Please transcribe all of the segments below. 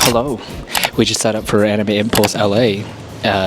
Hello, we just set up for Anime Impulse LA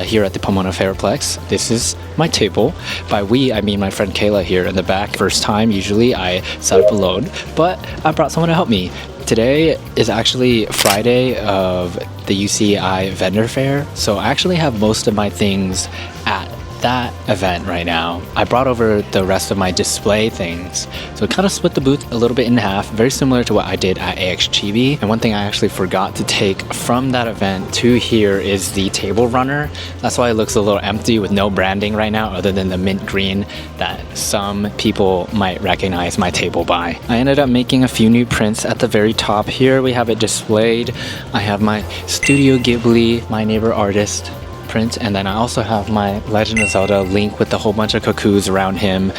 here at the Pomona Fairplex. This is my table. By we, I mean my friend Kayla here in the back. First time, usually I set up alone, but I brought someone to help me. Today is actually Friday of the UCI vendor fair, so I actually have most of my things at that event right now. I brought over the rest of my display things, so it kind of split the booth a little bit in half, very similar to what I did at AX Chibi. And one thing I actually forgot to take from that event to here is the table runner. That's why it looks a little empty with no branding right now other than the mint green that some people might recognize my table by. I ended up making a few new prints at the very top here. We have it displayed. I have my Studio Ghibli, My Neighbor Artist print, and then I also have my Legend of Zelda Link with a whole bunch of kwoo's around him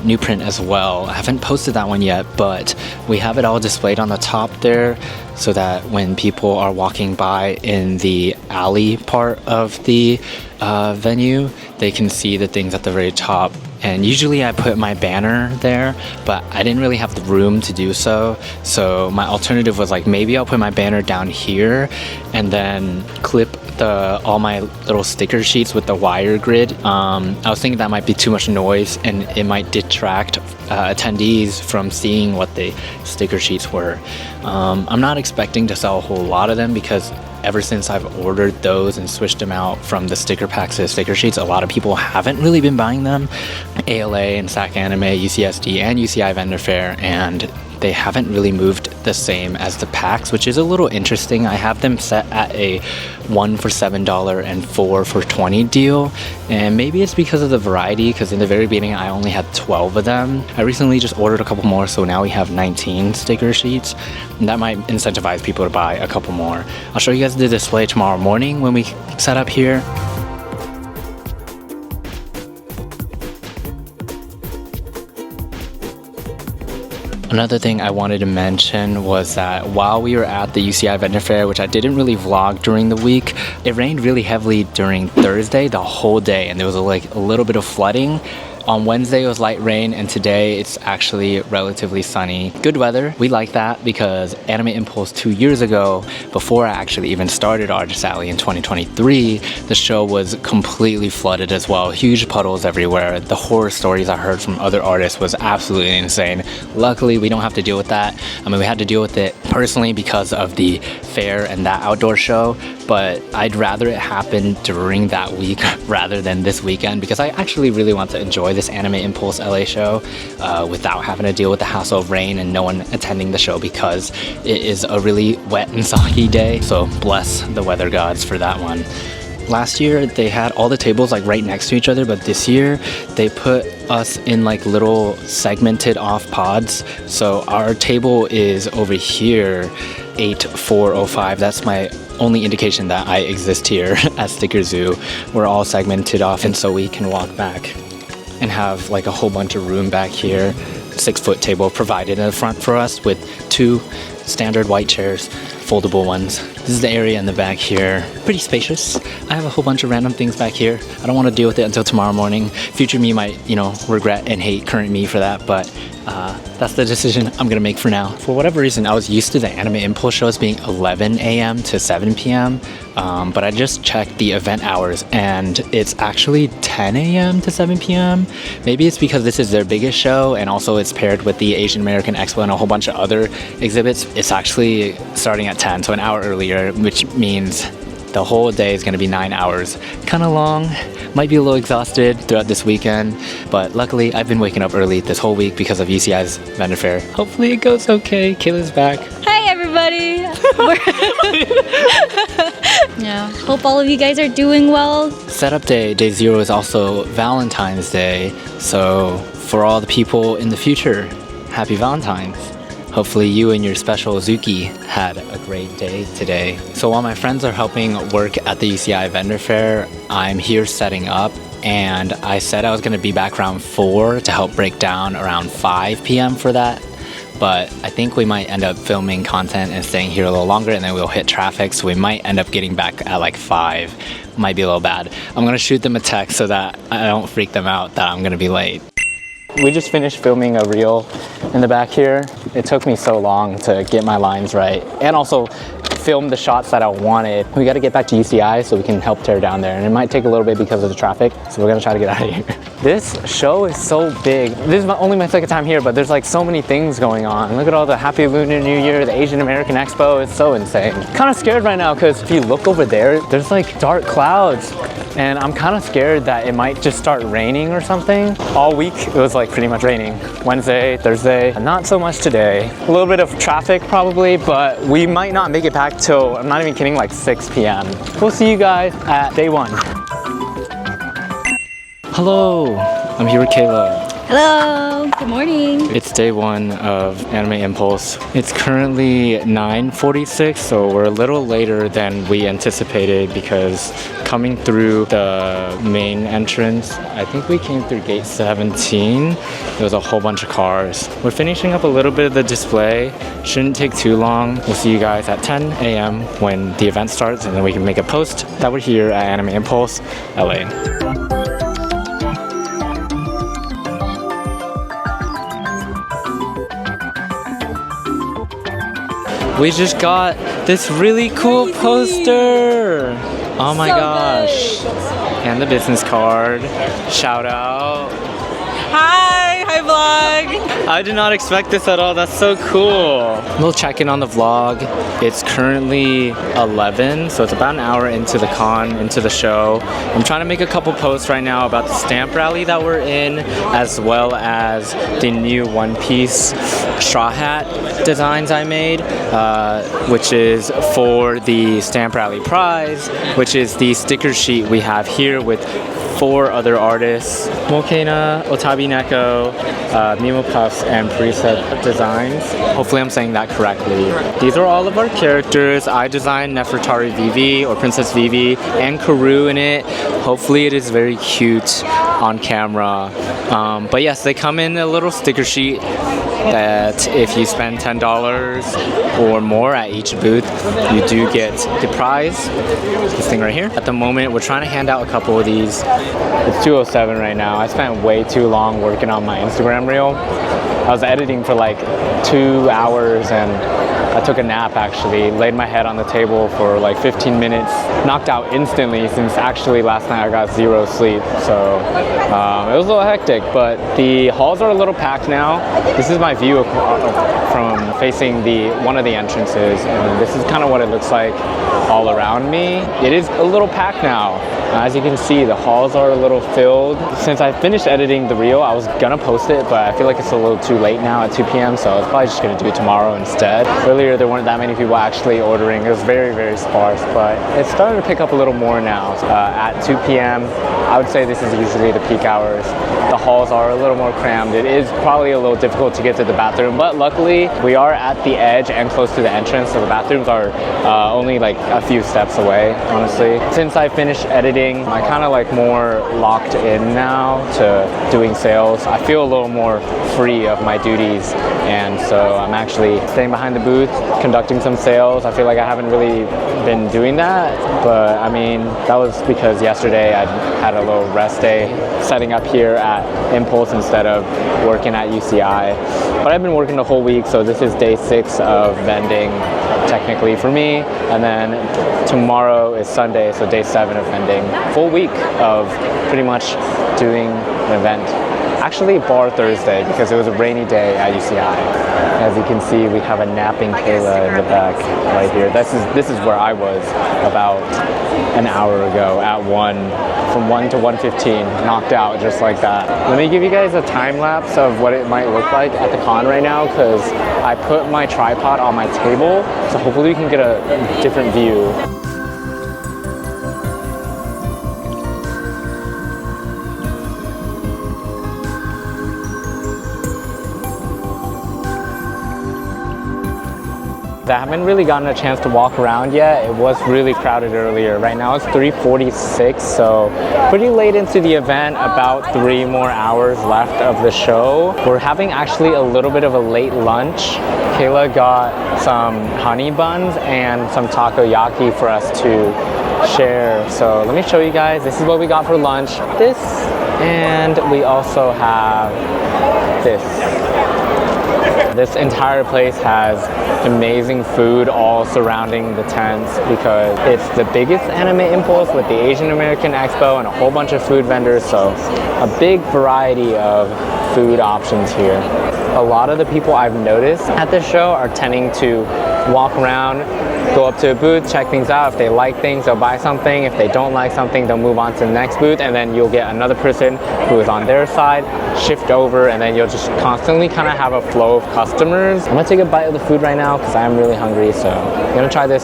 new print as well. I haven't posted that one yet, but we have it all displayed on the top there so that when people are walking by in the alley part of the venue, they can see the things at the very top. And usually I put my banner there, but I didn't really have the room to do so. So my alternative was like, maybe I'll put my banner down here and then clip all my little sticker sheets with the wire grid. I was thinking that might be too much noise and it might detract attendees from seeing what the sticker sheets were. I'm not expecting to sell a whole lot of them because ever since I've ordered those and switched them out from the sticker packs to the sticker sheets, a lot of people haven't really been buying them. AILA and SAC Anime, UCSD, and UCI Vendor Fair, and they haven't really moved the same as the packs, which is a little interesting. I have them set at a 1 for $7 and 4 for $20 deal, and maybe it's because of the variety, because in the very beginning I only had 12 of them. I recently just ordered a couple more, so now we have 19 sticker sheets, and that might incentivize people to buy a couple more. I'll show you guys the display tomorrow morning when we set up here. Another thing I wanted to mention was that while we were at the UCI Vendor Fair, which I didn't really vlog during the week, it rained really heavily during Thursday, the whole day, and there was a little bit of flooding. On Wednesday it was light rain, and today it's actually relatively sunny. Good weather. We like that because Anime Impulse 2 years ago, before I actually even started Artist Alley in 2023, the show was completely flooded as well. Huge puddles everywhere. The horror stories I heard from other artists was absolutely insane. Luckily, we don't have to deal with that. I mean, we had to deal with it personally because of the fair and that outdoor show, but I'd rather it happen during that week rather than this weekend because I actually really want to enjoy this Anime Impulse LA show without having to deal with the hassle of rain and no one attending the show because it is a really wet and soggy day. So bless the weather gods for that one. Last year they had all the tables like right next to each other, but this year they put us in like little segmented off pods. So our table is over here, 8405. That's my only indication that I exist here at Stickerzoo. We're all segmented off, and so we can walk back and have like a whole bunch of room back here. 6-foot table provided in the front for us with 2 standard white chairs, foldable ones. This is the area in the back here. Pretty spacious. I have a whole bunch of random things back here. I don't want to deal with it until tomorrow morning. Future me might, regret and hate current me for that, but that's the decision I'm gonna make for now. For whatever reason, I was used to the Anime Impulse shows being 11 a.m. to 7 p.m. But I just checked the event hours and it's actually 10 a.m. to 7 p.m. Maybe it's because this is their biggest show and also it's paired with the Asian American Expo and a whole bunch of other exhibits. It's actually starting at 10, so an hour earlier, which means the whole day is going to be 9 hours. Kind of long. Might be a little exhausted throughout this weekend, but luckily I've been waking up early this whole week because of UCI's vendor fair. Hopefully it goes okay. Kayla's back. Hi everybody. Yeah, hope all of you guys are doing well. Setup day, day 0, is also Valentine's Day, so for all the people in the future, happy Valentine's. Hopefully you and your special zookie had a great day today. So while my friends are helping work at the UCI vendor fair, I'm here setting up, and I said I was gonna be back around 4 to help break down around 5 p.m. for that. But I think we might end up filming content and staying here a little longer, and then we'll hit traffic, so we might end up getting back at like 5. Might be a little bad. I'm gonna shoot them a text so that I don't freak them out that I'm gonna be late. We just finished filming a reel in the back here. It took me so long to get my lines right, and also film the shots that I wanted. We got to get back to UCI so we can help tear down there, and it might take a little bit because of the traffic, so we're gonna try to get out of here. This show is so big. This is only my second time here, but there's like so many things going on. Look at all the Happy Lunar New Year, the Asian American Expo. It's so insane. Kind of scared right now because if you look over there, there's like dark clouds, and I'm kind of scared that it might just start raining or something. All week it was like pretty much raining. Wednesday, Thursday, not so much today. A little bit of traffic probably, but we might not make it back till, I'm not even kidding, like 6 p.m. We'll see you guys at day 1. Hello, I'm here with Kayla. Hello. Good morning. It's day 1 of Anime Impulse. It's currently 9:46, so we're a little later than we anticipated because coming through the main entrance, I think we came through gate 17. There was a whole bunch of cars. We're finishing up a little bit of the display. Shouldn't take too long. We'll see you guys at 10 a.m. when the event starts, and then we can make a post that we're here at Anime Impulse, LA. We just got this really cool poster. Oh my gosh. And the business card. Shout out. Hi vlog. I did not expect this at all. That's so cool. A little check-in on the vlog. It's currently 11, so it's about an hour into the con, into the show. I'm trying to make a couple posts right now about the stamp rally that we're in, as well as the new one-piece straw hat designs I made, which is for the stamp rally prize, which is the sticker sheet we have here with 4 other artists: Mokena, Otabi Neko, Mimo Puffs, and Preset Designs. Hopefully I'm saying that correctly. These are all of our characters. I designed Nefertari Vivi, or Princess Vivi, and Kwoo in it. Hopefully it is very cute on camera. But yes, they come in a little sticker sheet that if you spend $10 or more at each booth, you do get the prize, this thing right here. At the moment, we're trying to hand out a couple of these. It's 2:07 right now. I spent way too long working on my Instagram reel. I was editing for like 2 hours, and I took a nap actually, laid my head on the table for like 15 minutes, knocked out instantly since actually last night I got 0 sleep. So it was a little hectic, but the halls are a little packed now. This is my view from facing one of the entrances, and this is kind of what it looks like all around me. It is a little packed now. As you can see, the halls are a little filled. Since I finished editing the reel, I was gonna post it, but I feel like it's a little too late now at 2 p.m., so I was probably just gonna do it tomorrow instead. Earlier, there weren't that many people actually ordering. It was very, very sparse, but it's starting to pick up a little more now. At 2 p.m., I would say this is usually the peak hours. The halls are a little more crammed. It is probably a little difficult to get to the bathroom, but luckily, we are at the edge and close to the entrance, so the bathrooms are only like a few steps away, honestly. Since I finished editing, I kind of like more locked in now to doing sales. I feel a little more free of my duties, and so I'm actually staying behind the booth, conducting some sales. I feel like I haven't really been doing that, but I mean, that was because yesterday I had a little rest day setting up here at Impulse instead of working at UCI. But I've been working the whole week, so this is day 6 of vending technically for me, and then tomorrow is Sunday, so day 7 of vending. Full week of pretty much doing an event. Actually, bar Thursday because it was a rainy day at UCI. As you can see, we have a napping Kayla in the back right here. This is where I was about an hour ago at 1, from 1 to 1:15, knocked out just like that. Let me give you guys a time lapse of what it might look like at the con right now, because I put my tripod on my table, so hopefully we can get a different view. I haven't really gotten a chance to walk around yet. It was really crowded earlier. Right now it's 3:46, so pretty late into the event, about 3 more hours left of the show. We're having actually a little bit of a late lunch. Kayla got some honey buns and some takoyaki for us to share. So let me show you guys. This is what we got for lunch. This, and we also have this. This entire place has amazing food all surrounding the tents because it's the biggest anime impulse with the Asian American Expo and a whole bunch of food vendors, so a big variety of food options here. A lot of the people I've noticed at this show are tending to walk around, go up to a booth, check things out. If they like things, they'll buy something. If they don't like something, they'll move on to the next booth, and then you'll get another person who is on their side, shift over, and then you'll just constantly kind of have a flow of customers. I'm gonna take a bite of the food right now because I am really hungry, so I'm gonna try this.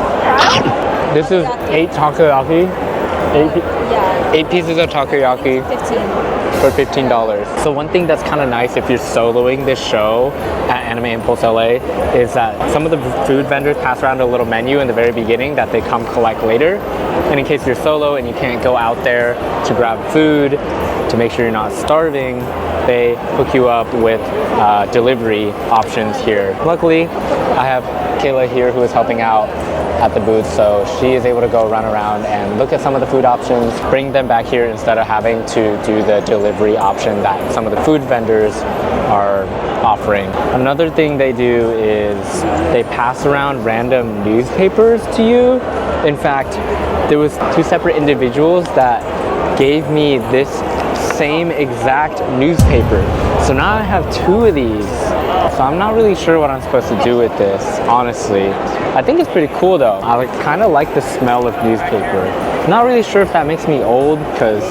This is 8 takoyaki. 8 pieces of takoyaki. 15. For $15. So one thing that's kind of nice if you're soloing this show at Anime Impulse LA is that some of the food vendors pass around a little menu in the very beginning that they come collect later. And in case you're solo and you can't go out there to grab food to make sure you're not starving, they hook you up with delivery options here. Luckily, I have Kayla here who is helping out at the booth, so she is able to go run around and look at some of the food options, bring them back here instead of having to do the delivery option that some of the food vendors are offering. Another thing they do is they pass around random newspapers to you. In fact, there was 2 separate individuals that gave me this same exact newspaper. So now I have 2 of these. So I'm not really sure what I'm supposed to do with this, honestly. I think it's pretty cool though. I kind of like the smell of newspaper. Not really sure if that makes me old because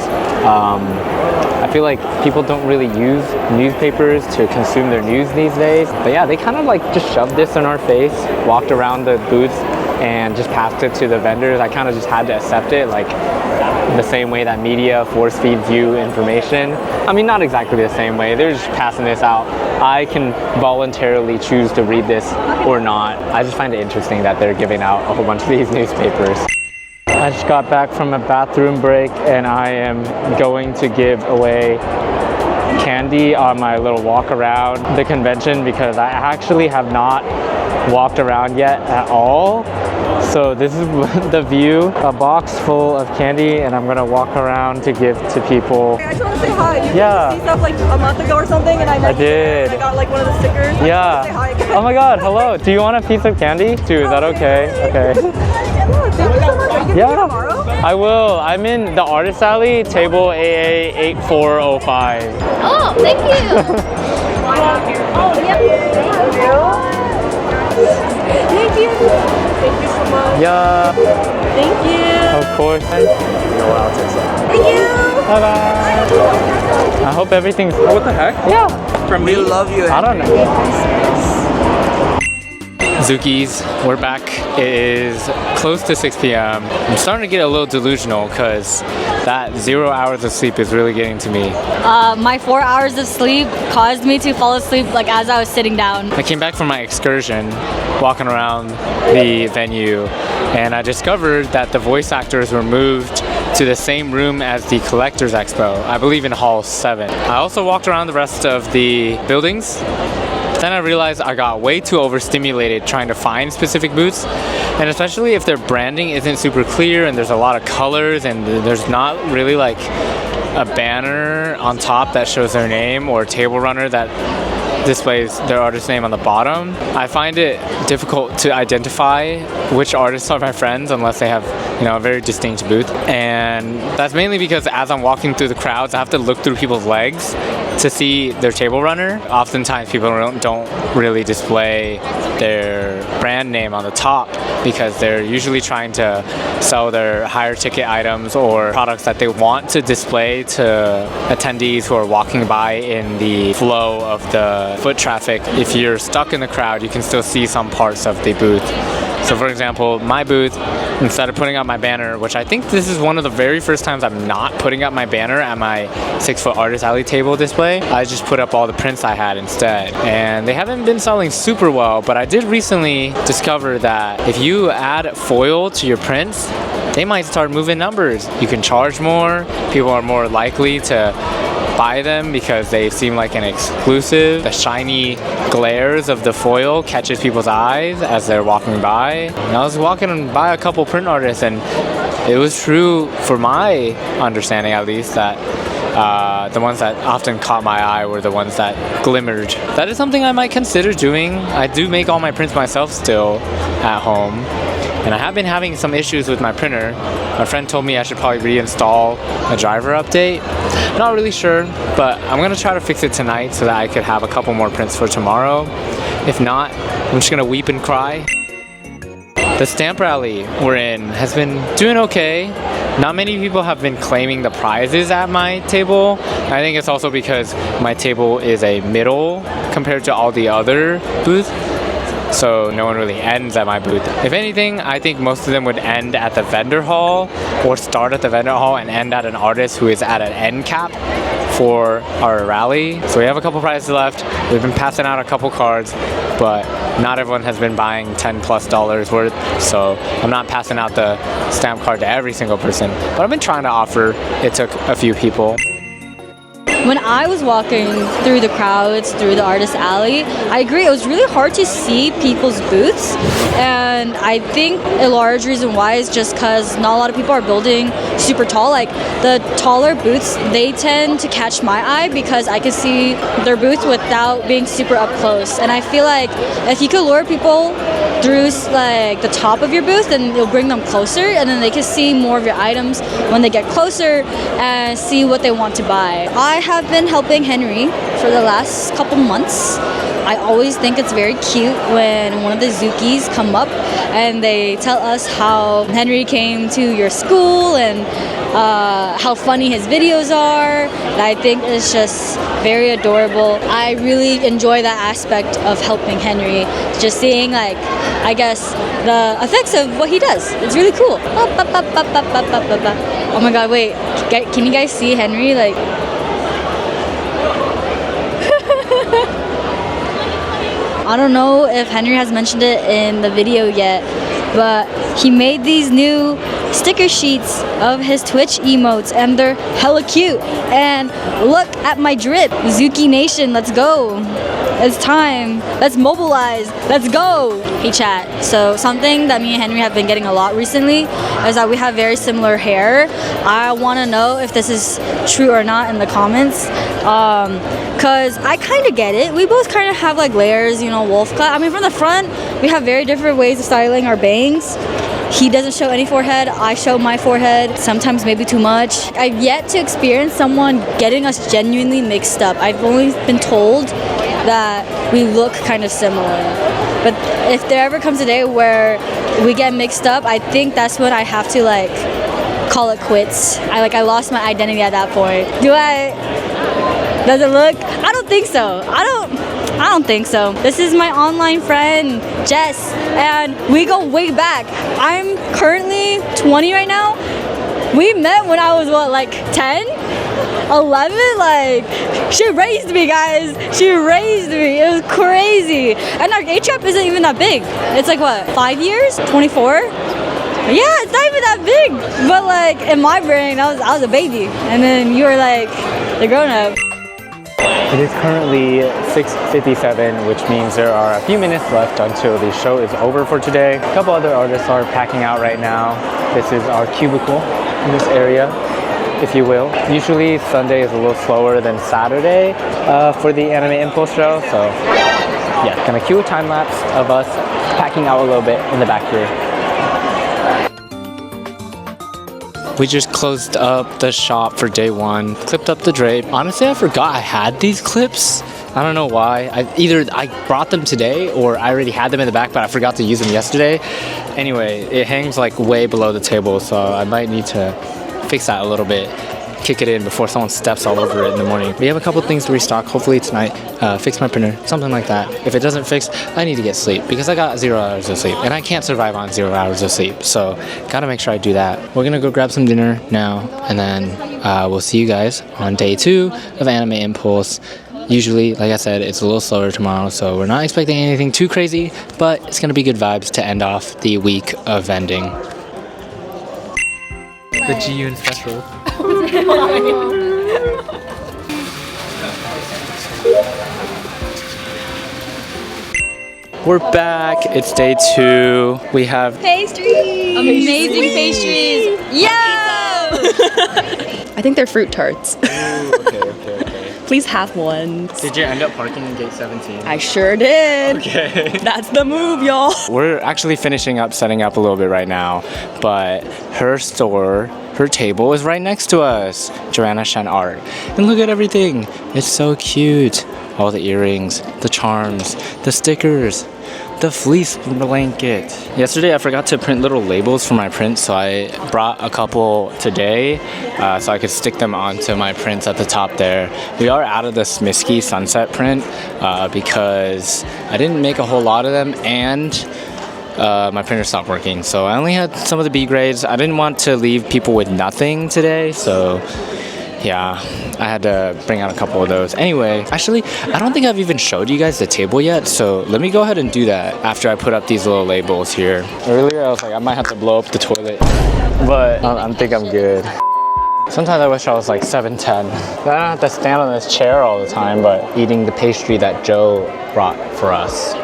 I feel like people don't really use newspapers to consume their news these days. But yeah, they kind of like just shoved this in our face, walked around the booths and just passed it to the vendors. I kind of just had to accept it, like the same way that media force feeds you information. I mean, not exactly the same way. They're just passing this out. I can voluntarily choose to read this or not. I just find it interesting that they're giving out a whole bunch of these newspapers. I just got back from a bathroom break and I am going to give away candy on my little walk around the convention because I actually have not walked around yet at all. So this is the view, a box full of candy, and I'm gonna walk around to give to people. I just want to say hi. You Yeah. see stuff like a month ago or something, and I did. I got like one of the stickers. I Yeah. just want to say hi again. Oh my god, hello. Do you want a piece of candy too? Is that okay? Okay. Oh, thank you so much. Are you gonna be Yeah. here tomorrow? I will. I'm in the artist alley, table AA 8405. Oh, thank you. Oh, yeah. Thank you. Thank you so much. Yeah, Thank you. of course. Thank you. Bye bye. I hope everything's. What the heck? Yeah. From me? We love you. I don't know. Zookies, we're back. It is close to 6 p.m. I'm starting to get a little delusional because that 0 hours of sleep is really getting to me. My 4 hours of sleep caused me to fall asleep like as I was sitting down. I came back from my excursion, walking around the venue, and I discovered that the voice actors were moved to the same room as the Collectors Expo, I believe in Hall 7. I also walked around the rest of the buildings. Then I realized I got way too overstimulated trying to find specific booths, and especially if their branding isn't super clear and there's a lot of colors and there's not really like a banner on top that shows their name or a table runner that displays their artist name on the bottom. I find it difficult to identify which artists are my friends unless they have, you know, a very distinct booth. And that's mainly because as I'm walking through the crowds, I have to look through people's legs to see their table runner. Oftentimes people don't really display their brand name on the top because they're usually trying to sell their higher ticket items or products that they want to display to attendees who are walking by in the flow of the foot traffic. If you're stuck in the crowd, you can still see some parts of the booth. So for example, my booth, instead of putting up my banner, which I think this is one of the very first times I'm not putting up my banner at my 6-foot artist alley table display, I just put up all the prints I had instead. And they haven't been selling super well, but I did recently discover that if you add foil to your prints, they might start moving numbers. You can charge more, people are more likely to buy them because they seem like an exclusive. The shiny glares of the foil catches people's eyes as they're walking by. And I was walking by a couple print artists, and it was true, for my understanding at least, that The ones that often caught my eye were the ones that glimmered. That is something I might consider doing. I do make all my prints myself still at home. And I have been having some issues with my printer. My friend told me I should probably reinstall a driver update. Not really sure, but I'm gonna try to fix it tonight so that I could have a couple more prints for tomorrow. If not, I'm just gonna weep and cry. The stamp rally we're in has been doing okay. Not many people have been claiming the prizes at my table. I think it's also because my table is a middle compared to all the other booths. So no one really ends at my booth. If anything, I think most of them would end at the vendor hall or start at the vendor hall and end at an artist who is at an end cap for our rally. So we have a couple prizes left. We've been passing out a couple cards, but not everyone has been buying $10+ worth. So I'm not passing out the stamp card to every single person, but I've been trying to offer it to a few people. When I was walking through the crowds, through the artist alley, I agree, it was really hard to see people's booths. And I think a large reason why is just because not a lot of people are building super tall. Like the taller booths, they tend to catch my eye because I can see their booth without being super up close. And I feel like if you could lure people through like the top of your booth, then you'll bring them closer, and then they can see more of your items when they get closer and see what they want to buy. I have been helping Henry for the last couple months. I always think it's very cute when one of the zookies come up and they tell us how Henry came to your school and how funny his videos are. I think it's just very adorable. I really enjoy that aspect of helping Henry, just seeing like, I guess, the effects of what he does. It's really cool. Oh my god, wait, can you guys see Henry? Like, I don't know if Henry has mentioned it in the video yet, but he made these new sticker sheets of his Twitch emotes and they're hella cute. And look at my drip. Zookie Nation, let's go. It's time. Let's mobilize. Let's go. Hey chat. So something that me and Henry have been getting a lot recently is that we have very similar hair. I want to know if this is true or not in the comments. Cause I kind of get it. We both kind of have like layers, you know, wolf cut. I mean, from the front, we have very different ways of styling our bangs. He doesn't show any forehead, I show my forehead, sometimes maybe too much. I've yet to experience someone getting us genuinely mixed up. I've only been told that we look kind of similar. But if there ever comes a day where we get mixed up, I think that's when I have to like call it quits. I lost my identity at that point. Does it look? I don't think so. I don't think so. This is my online friend, Jess, and we go way back. I'm currently 20 right now. We met when I was, what, like 10? 11? Like, she raised me, guys. She raised me. It was crazy. And our HAP isn't even that big. It's like, what, 5 years? 24? Yeah, it's not even that big. But, like, in my brain, I was a baby. And then you were, like, the grown-up. It is currently 6:57, which means there are a few minutes left until the show is over for today. A couple other artists are packing out right now. This is our cubicle in this area, if you will. Usually Sunday is a little slower than Saturday for the Anime Impulse show, so yeah, gonna cue a time lapse of us packing out a little bit in the back here. We just closed up the shop for day one, clipped up the drape. Honestly, I forgot I had these clips. I don't know why. Either I brought them today or I already had them in the back, but I forgot to use them yesterday. Anyway, it hangs like way below the table, so I might need to fix that a little bit. Kick it in before someone steps all over it in the morning. We have a couple things to restock, hopefully tonight. Fix my printer, something like that. If it doesn't fix, I need to get sleep because I got 0 hours of sleep and I can't survive on 0 hours of sleep. So gotta make sure I do that. We're gonna go grab some dinner now and then we'll see you guys on day 2 of Anime Impulse. Usually, like I said, it's a little slower tomorrow, so we're not expecting anything too crazy, but it's gonna be good vibes to end off the week of vending. The Ji-yoon special. We're back. It's day 2. We have Pastries! Amazing pastries! Yo! I think they're fruit tarts. Okay. Please have one. Did you end up parking in gate 17? I sure did. Okay. That's the move, y'all. We're actually finishing up setting up a little bit right now, but her store, her table is right next to us, Joanna Shen Art. And look at everything. It's so cute. All the earrings, the charms, the stickers, the fleece blanket. Yesterday I forgot to print little labels for my prints, so I brought a couple today so I could stick them onto my prints at the top there. We are out of the Smisky sunset print because I didn't make a whole lot of them, and my printer stopped working, so I only had some of the B grades. I didn't want to leave people with nothing today, so yeah, I had to bring out a couple of those. Anyway, actually, I don't think I've even showed you guys the table yet, so let me go ahead and do that after I put up these little labels here. Earlier, I was like, I might have to blow up the toilet, but I think I'm good. Sometimes I wish I was like 7'10". I don't have to stand on this chair all the time, but eating the pastry that Joe brought for us.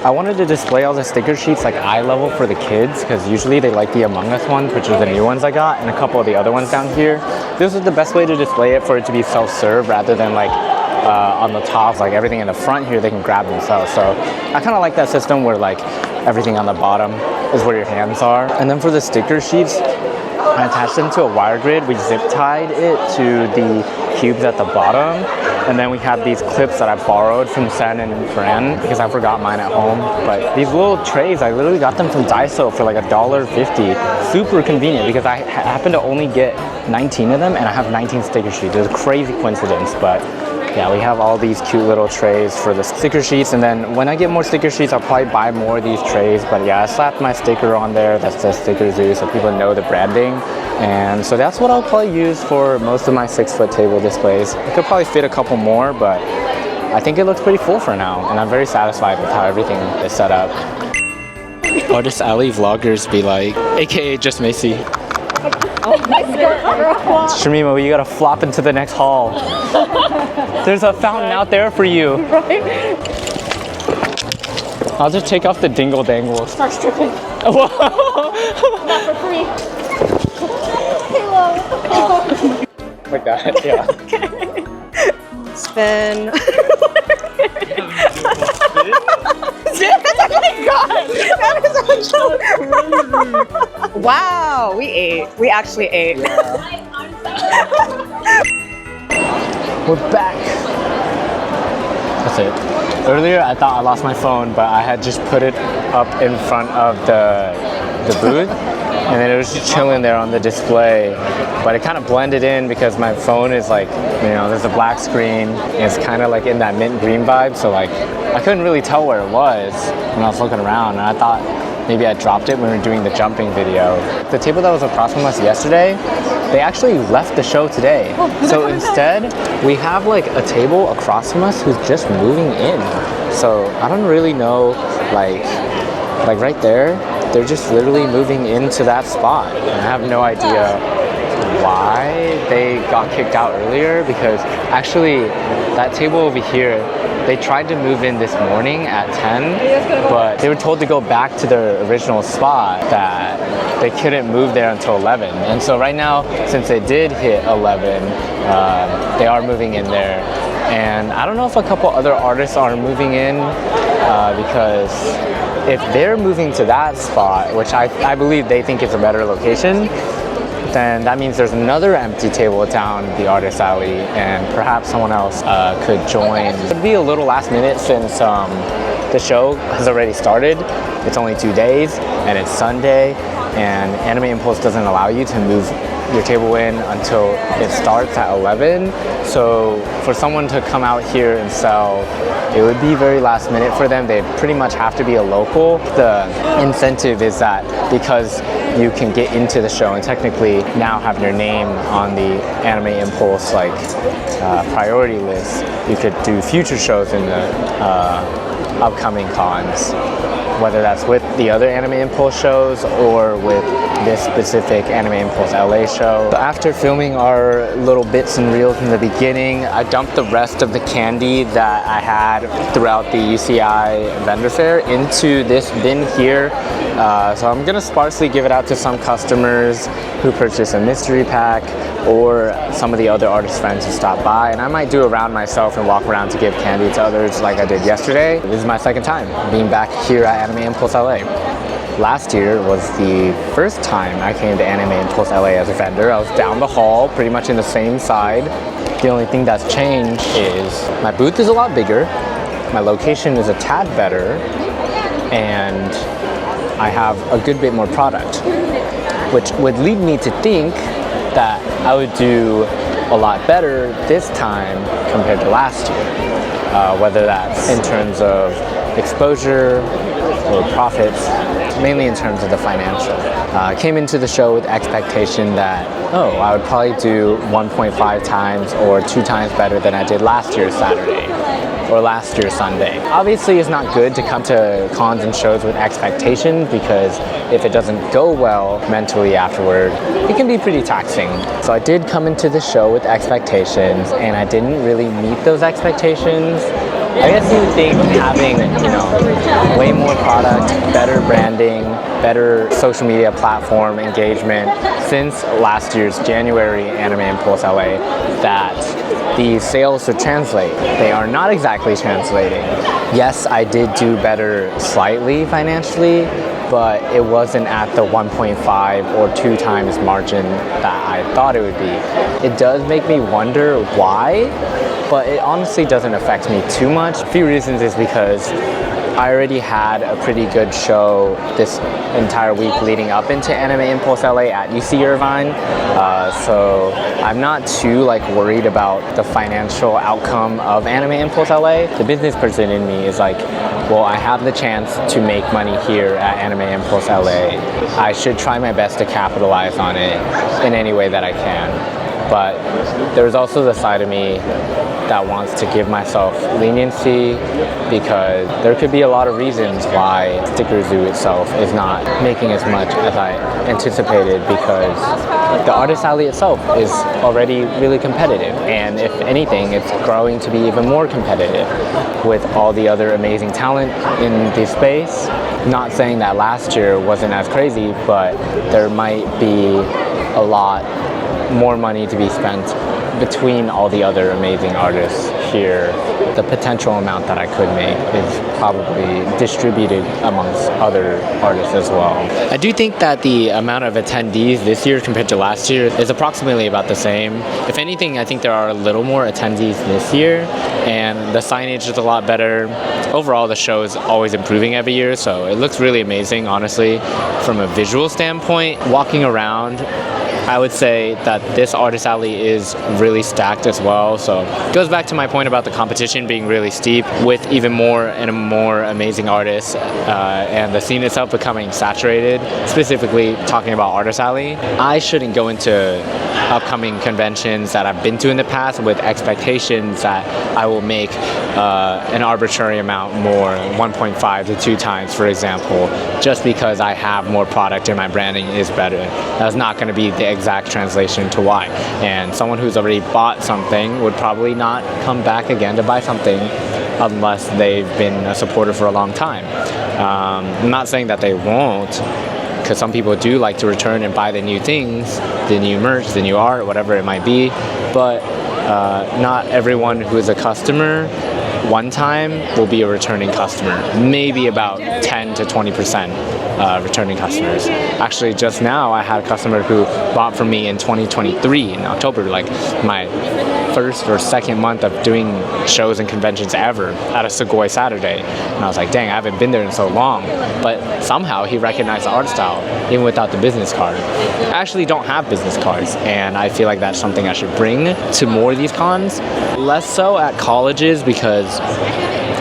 I wanted to display all the sticker sheets like eye level for the kids, because usually they like the Among Us ones, which are the new ones I got, and a couple of the other ones down here. This is the best way to display it, for it to be self-serve rather than like on the top, like everything in the front here they can grab themselves. So I kind of like that system where like everything on the bottom is where your hands are. And then for the sticker sheets, I attached them to a wire grid. We zip tied it to the cubes at the bottom, and then we have these clips that I borrowed from Sen and Fran because I forgot mine at home. But these little trays, I literally got them from Daiso for like $1.50. Super convenient because I happen to only get 19 of them, and I have 19 sticker sheets. It's a crazy coincidence, but yeah, we have all these cute little trays for the sticker sheets, and then when I get more sticker sheets, I'll probably buy more of these trays. But yeah, I slapped my sticker on there that says Stickerzoo so people know the branding. And so that's what I'll probably use for most of my 6-foot table displays. I could probably fit a couple more, but I think it looks pretty full for now, and I'm very satisfied with how everything is set up. Artist Alley vloggers be like, AKA Just Macy. Shamima, you gotta flop into the next hall. There's a fountain out there for you. Right? I'll just take off the dingle dangles. Start stripping. Not for free. Hello. Like that, yeah. Okay. Spin. Wow, we ate. We actually ate. We're back. That's it. Earlier I thought I lost my phone, but I had just put it up in front of the booth, and then it was just chilling there on the display. But it kind of blended in because my phone is like, you know, there's a black screen, and it's kind of like in that mint green vibe, so like I couldn't really tell where it was when I was looking around, and I thought maybe I dropped it when we were doing the jumping video. The table that was across from us yesterday, they actually left the show today. So instead, we have like a table across from us who's just moving in. So I don't really know, like right there, they're just literally moving into that spot. And I have no idea why they got kicked out earlier, because actually that table over here, they tried to move in this morning at 10, but they were told to go back to their original spot, that they couldn't move there until 11. And so right now, since they did hit 11, they are moving in there. And I don't know if a couple other artists are moving in because if they're moving to that spot, which I believe they think is a better location, then that means there's another empty table down the Artist Alley, and perhaps someone else could join. It would be a little last minute since the show has already started. It's only 2 days, and it's Sunday, and Anime Impulse doesn't allow you to move your table in until it starts at 11. So for someone to come out here and sell, it would be very last minute for them. They pretty much have to be a local. The incentive is that because you can get into the show and technically now have your name on the Anime Impulse like priority list, you could do future shows in the upcoming cons. whether that's with the other Anime Impulse shows or with this specific Anime Impulse LA show. So after filming our little bits and reels in the beginning, I dumped the rest of the candy that I had throughout the UCI vendor fair into this bin here. So I'm gonna sparsely give it out to some customers who purchase a mystery pack or some of the other artist friends who stop by, and I might do a round myself and walk around to give candy to others like I did yesterday. This is my second time being back here at Anime Impulse LA. Last year was the first time I came to Anime Impulse LA as a vendor. I was down the hall, pretty much in the same side. The only thing that's changed is my booth is a lot bigger, my location is a tad better, and I have a good bit more product, which would lead me to think that I would do a lot better this time compared to last year, whether that's in terms of exposure or profits, mainly in terms of the financial. I came into the show with expectation that, I would probably do 1.5 times or 2 times better than I did last year's Saturday or last year's Sunday. Obviously, it's not good to come to cons and shows with expectations, because if it doesn't go well mentally afterward, it can be pretty taxing. So I did come into the show with expectations, and I didn't really meet those expectations. I guess you would think having, way more product, better branding, better social media platform engagement since last year's January Anime Impulse LA, that the sales would translate. They are not exactly translating. Yes, I did do better slightly financially, but it wasn't at the 1.5 or 2 times margin that I thought it would be. It does make me wonder why, but it honestly doesn't affect me too much. A few reasons is because I already had a pretty good show this entire week leading up into Anime Impulse LA at UC Irvine, so I'm not too worried about the financial outcome of Anime Impulse LA. The business person in me is well, I have the chance to make money here at Anime Impulse LA. I should try my best to capitalize on it in any way that I can. But there's also the side of me that wants to give myself leniency, because there could be a lot of reasons why Stickerzoo itself is not making as much as I anticipated, because the artist alley itself is already really competitive, and if anything, it's growing to be even more competitive with all the other amazing talent in the space. Not saying that last year wasn't as crazy, but there might be a lot more money to be spent between all the other amazing artists here. The potential amount that I could make is probably distributed amongst other artists as well. I do think that the amount of attendees this year compared to last year is approximately about the same. If anything, I think there are a little more attendees this year, and the signage is a lot better. Overall, the show is always improving every year, so it looks really amazing, honestly. From a visual standpoint, walking around, I would say that this artist alley is really stacked as well. So it goes back to my point about the competition being really steep, with even more and more amazing artists, and the scene itself becoming saturated, specifically talking about artist alley. I shouldn't go into upcoming conventions that I've been to in the past with expectations that I will make an arbitrary amount more, 1.5 to 2 times, for example, just because I have more product and my branding is better. That's not going to be the exact translation to why. And someone who's already bought something would probably not come back again to buy something unless they've been a supporter for a long time. I'm not saying that they won't, because some people do like to return and buy the new things, the new merch, the new art, whatever it might be, but not everyone who is a customer one time will be a returning customer. Maybe about 10 to 20% returning customers. Actually, just now I had a customer who bought from me in 2023 in October, my first or second month of doing shows and conventions ever at a Sugoi Saturday. And I was like, dang, I haven't been there in so long. But somehow he recognized the art style, even without the business card. I actually don't have business cards, and I feel like that's something I should bring to more of these cons. Less so at colleges, because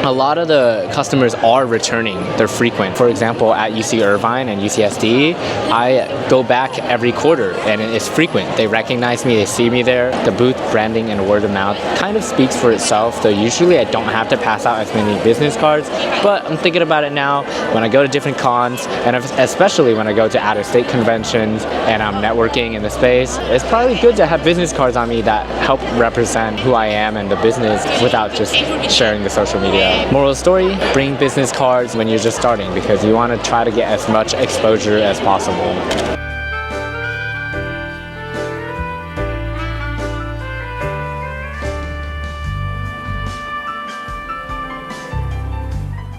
a lot of the customers are returning. They're frequent. For example, at UC Irvine and UCSD, I go back every quarter and it's frequent. They recognize me, they see me there. The booth branding and word of mouth kind of speaks for itself, though usually I don't have to pass out as many business cards, but I'm thinking about it now when I go to different cons, and especially when I go to out-of-state conventions and I'm networking in the space. It's probably good to have business cards on me that help represent who I am and the business without just sharing the social media. Moral of the story, bring business cards when you're just starting because you want to try to get as much exposure as possible.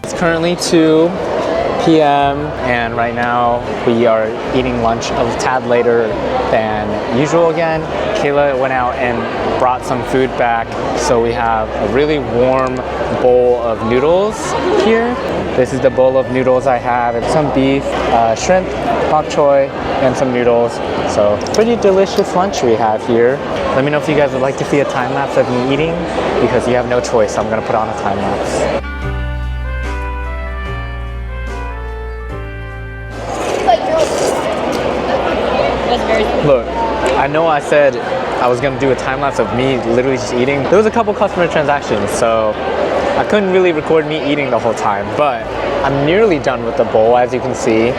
It's currently 2 p.m. and right now we are eating lunch a tad later than usual again. Kayla went out and brought some food back, so we have a really warm bowl of noodles here. This is the bowl of noodles I have. It's some beef, shrimp, bok choy, and some noodles. So pretty delicious lunch we have here. Let me know if you guys would like to see a time lapse of me eating, because you have no choice. I'm gonna put on a time lapse. Look, I know I said I was gonna do a time lapse of me literally just eating. There was a couple customer transactions, so I couldn't really record me eating the whole time, but I'm nearly done with the bowl, as you can see.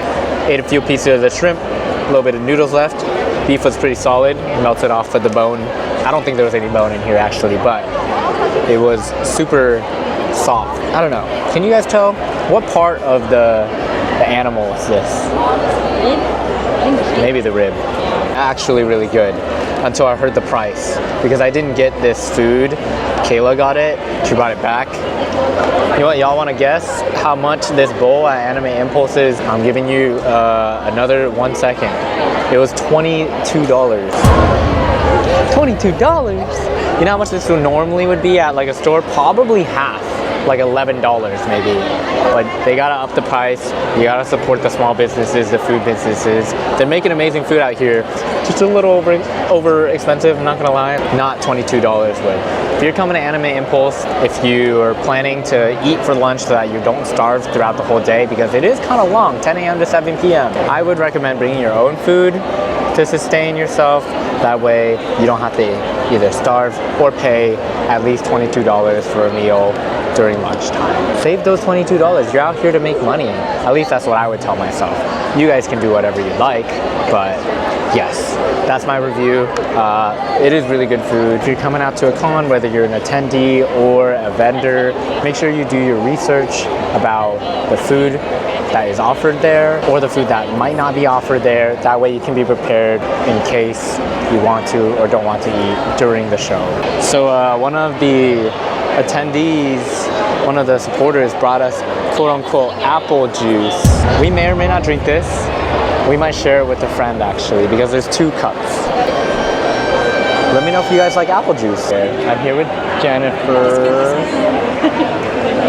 Ate a few pieces of the shrimp, a little bit of noodles left. Beef was pretty solid, melted off with the bone. I don't think there was any bone in here actually, but it was super soft. I don't know. Can you guys tell what part of the animal is this? Maybe the rib. Actually really good until I heard the price, because I didn't get this food. Kayla got it. She brought it back. You know what, y'all want to guess how much this bowl at Anime Impulse is? I'm giving you another 1 second. It was $22. $22? You know how much this normally would be at like a store? Probably half. Like $11 maybe, but they gotta up the price. You gotta support the small businesses, the food businesses. They're making amazing food out here, just a little over expensive, I'm not gonna lie. Not $22, but if you're coming to Anime Impulse, if you are planning to eat for lunch so that you don't starve throughout the whole day, because it is kind of long, 10 a.m. to 7 p.m. I would recommend bringing your own food to sustain yourself. That way you don't have to either starve or pay at least $22 for a meal during lunchtime. Save those $22. You're out here to make money. At least that's what I would tell myself. You guys can do whatever you like, but yes, that's my review. It is really good food. If you're coming out to a con, whether you're an attendee or a vendor, make sure you do your research about the food that is offered there or the food that might not be offered there. That way you can be prepared in case you want to or don't want to eat during the show. So one of the attendees, one of the supporters brought us quote-unquote apple juice. We may or may not drink this. We might share it with a friend actually, because there's 2 cups. Let me know if you guys like apple juice. I'm here with Jennifer.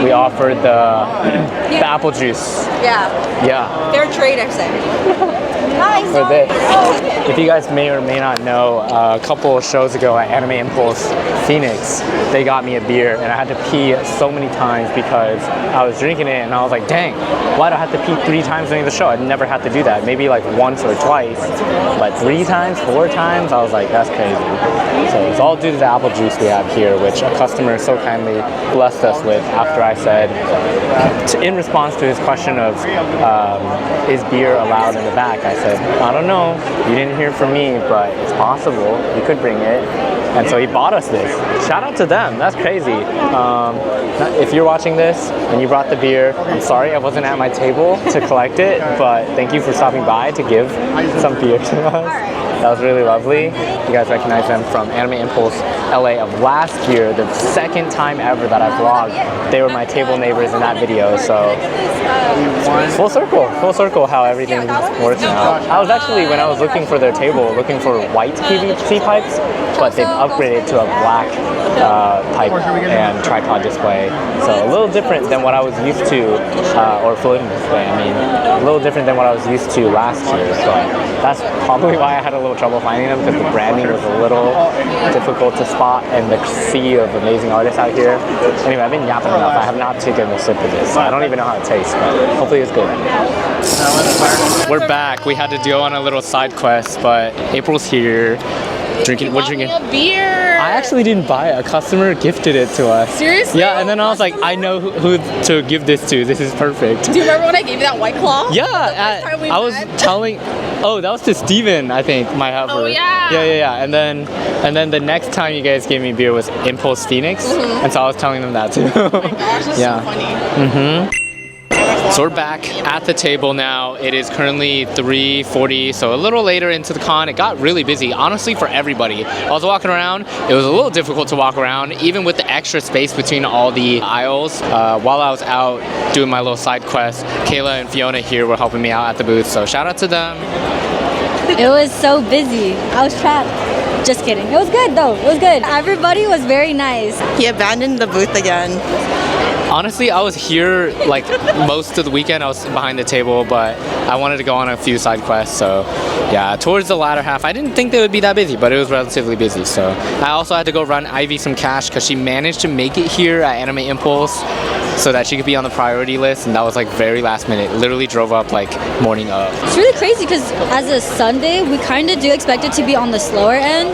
We offered the apple juice. Yeah. Fair trade, I say. Hi, For this. If you guys may or may not know, a couple of shows ago at Anime Impulse Phoenix, they got me a beer and I had to pee so many times because I was drinking it and I was like, dang, why do I have to pee 3 times during the show? I'd never had to do that. Maybe like once or twice, but 3 times, 4 times, I was like, that's crazy. So it's all due to the apple juice we have here, which a customer so kindly blessed us with after I said, in response to his question of, is beer allowed in the back? I said, I don't know. You didn't hear from me, but it's possible. You could bring it. And so he bought us this. Shout out to them. That's crazy. If you're watching this and you brought the beer, I'm sorry I wasn't at my table to collect it, but thank you for stopping by to give some beer to us. That was really lovely. You guys recognize them from Anime Impulse LA of last year, the second time ever that I vlogged. They were my table neighbors in that video, so full circle how everything works out. I was actually, when I was looking for their table, looking for white PVC pipes, but they've upgraded to a black pipe and tripod display. So a little different than what I was used to, or floating display, I mean, a little different than what I was used to last year. So that's probably why I had a little little trouble finding them because the branding was a little difficult to spot in the sea of amazing artists out here. Anyway, I've been yapping enough. I have not taken a sip of this. I don't even know how it tastes, but hopefully it's good. We're back. We had to go on a little side quest, but April's here. Drinking, we're drinking a beer. I actually didn't buy it. A customer gifted it to us. Seriously? Yeah, and then I was like, I know who to give this to. This is perfect. Do you remember when I gave you that White Claw? Yeah, time we I was met? telling. Oh, that was to Steven, I think, my helper. Oh, yeah. Yeah. And then the next time you guys gave me beer was Impulse Phoenix, and so I was telling them that too. Oh my gosh, this is so funny. So we're back at the table now. It is currently 3:40, so a little later into the con. It got really busy, honestly, for everybody. I was walking around. It was a little difficult to walk around, even with the extra space between all the aisles. While I was out doing my little side quest, Kayla and Fiona here were helping me out at the booth, so shout out to them. It was so busy. I was trapped. Just kidding. It was good though. It was good. Everybody was very nice. He abandoned the booth again. Honestly, I was here like most of the weekend. I was behind the table, but I wanted to go on a few side quests. So yeah, towards the latter half, I didn't think they would be that busy, but it was relatively busy. So I also had to go run Ivy some cash because she managed to make it here at Anime Impulse so that she could be on the priority list, and that was like very last minute. Literally drove up like morning of. It's really crazy because as a Sunday, we kind of do expect it to be on the slower end,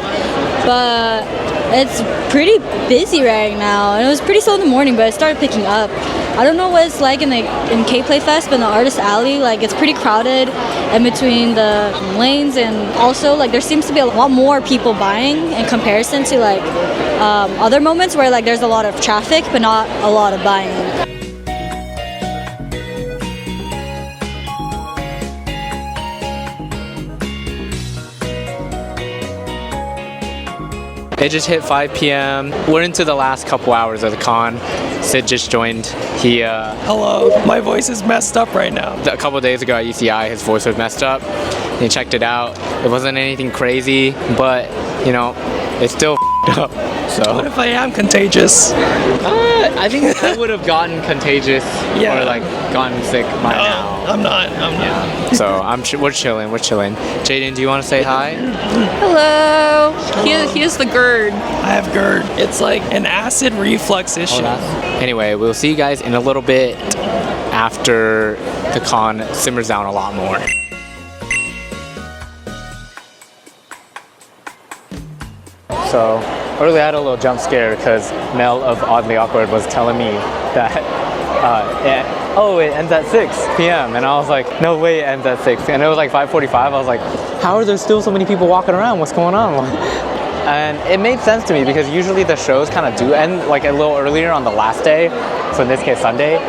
but it's pretty busy right now. And it was pretty slow in the morning, but it started picking up. I don't know what it's like in K-Play Fest, but in the Artist Alley, like it's pretty crowded in between the lanes, and also like there seems to be a lot more people buying in comparison to like other moments where like there's a lot of traffic but not a lot of buying. It just hit 5 p.m. We're into the last couple hours of the con. Sid just joined. He Hello, my voice is messed up right now. a couple days ago at UCI, his voice was messed up. He checked it out. It wasn't anything crazy, but you know, it's still up. So What if I am contagious? I think I would have gotten contagious Yeah. or like gotten sick by now. I'm not. So we're chilling. Jaden, do you want to say hi? Hello. He has the GERD. I have GERD. It's like an acid reflux issue. Anyway, we'll see you guys in a little bit after the con simmers down a lot more. So earlier I had a little jump scare because Mel of Oddly Awkward was telling me that it ends at 6 p.m. and I was like, no way, it ends at 6. And it was like 5:45. I was like, how are there still so many people walking around? What's going on? And it made sense to me because usually the shows kind of do end like a little earlier on the last day, so in this case Sunday.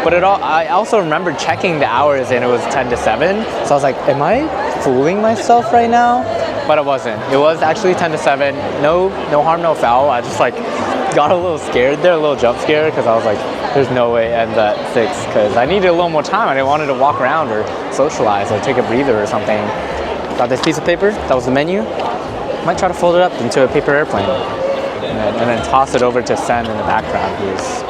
But I also remember checking the hours and it was 10 to 7. So I was like, am I fooling myself right now? But it wasn't. It was actually 10 to 7. No harm, no foul. I just like got a little scared there, a little jump scare, because I was like, there's no way it ends at 6, because I needed a little more time. I didn't want to walk around or socialize or take a breather or something. Got this piece of paper. That was the menu. Might try to fold it up into a paper airplane and then toss it over to Sen in the background, who's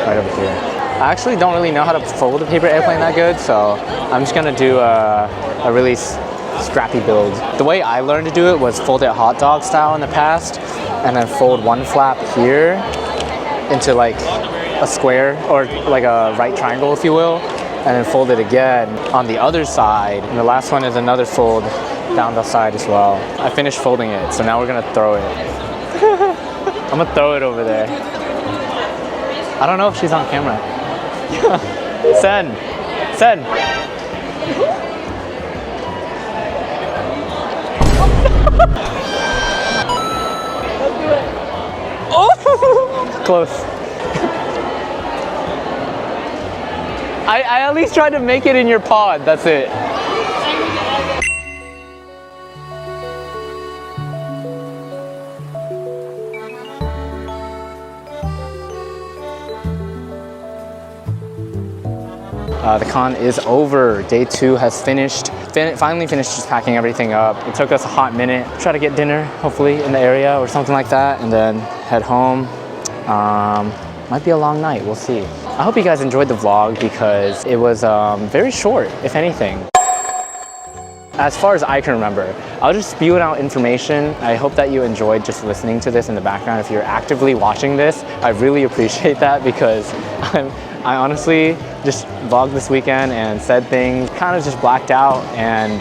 right over here. I actually don't really know how to fold a paper airplane that good, so I'm just gonna do a really scrappy build. The way I learned to do it was fold it hot dog style in the past, and then fold one flap here into like a square or like a right triangle, if you will, and then fold it again on the other side. And the last one is another fold down the side as well. I finished folding it, so now we're gonna throw it. I'm gonna throw it over there. I don't know if she's on camera. Sen. Oh, close. I at least tried to make it in your pod. That's it. The con is over. Day 2 has finished. Finally finished just packing everything up. It took us a hot minute. Try to get dinner, hopefully, in the area or something like that, and then head home. Might be a long night, we'll see. I hope you guys enjoyed the vlog because it was very short, if anything. as far as I can remember. I was just spewing out information. I hope that you enjoyed just listening to this in the background. If you're actively watching this, I really appreciate that because I honestly just vlogged this weekend and said things, kind of just blacked out and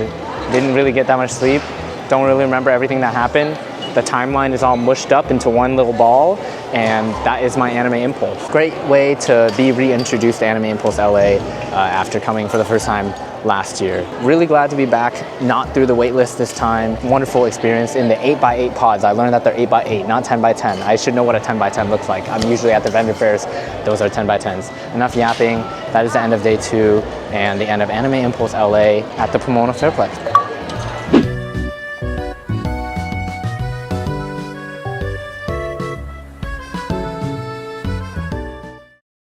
didn't really get that much sleep. Don't really remember everything that happened. The timeline is all mushed up into one little ball, and that is my Anime Impulse. Great way to be reintroduced to Anime Impulse LA after coming for the first time last year. Really glad to be back, not through the waitlist this time. Wonderful experience in the 8x8 pods. I learned that they're 8x8, not 10x10. I should know what a 10x10 looks like. I'm usually at the vendor fairs. Those are 10x10s. Enough yapping. That is the end of day 2 and the end of Anime Impulse LA at the Pomona Fairplex.